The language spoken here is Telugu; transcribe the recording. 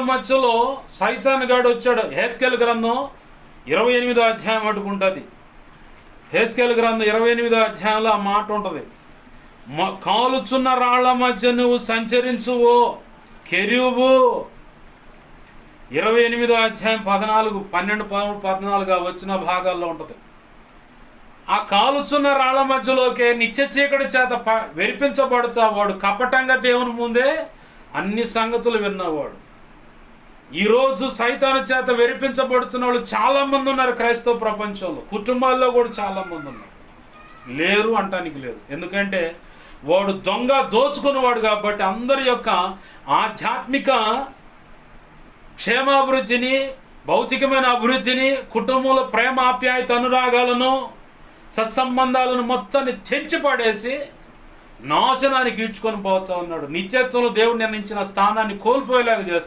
మధ్యలో సైతాన్ గాడు వచ్చాడు. హెస్కేలు గ్రంథం 28వ అధ్యాయం అడుగుంటుంది. హెస్కేలు గ్రంథం 28వ అధ్యాయంలో ఆ మాట ఉంటుంది. కాలుచున్న రాళ్ల మధ్య నువ్వు సంచరించువో కెరూబు. 28వ అధ్యాయం 14, 12, 13, 14 వచ్చిన భాగాల్లో ఉంటుంది. ఆ కాలుచున్న రాళ్ల మధ్యలోకే నిత్య చీకటి చేత వెరిపించబడుతా వాడు కపటంగా దేవుని ముందే అన్ని సంగతులు విన్నవాడు. ఈరోజు సైతాను చేత వెరిపించబడుతున్న వాళ్ళు చాలామంది ఉన్నారు క్రైస్తవ ప్రపంచంలో. కుటుంబాల్లో కూడా చాలామంది ఉన్నారు. లేరు అంటానికి లేదు. ఎందుకంటే వాడు దొంగ దోచుకున్నవాడు కాబట్టి అందరి యొక్క ఆధ్యాత్మిక క్షేమాభివృద్ధిని, భౌతికమైన అభివృద్ధిని, కుటుంబంలో ప్రేమ ఆప్యాయత అనురాగాలను సత్సంబంధాలను మొత్తాన్ని తెంచిపడేసి నాశనానికి ఈడ్చుకొని పోతా ఉన్నాడు. నిత్యత్వంలో దేవుడు నిర్ణయించిన స్థానాన్ని కోల్పోయేలాగా చేస్తా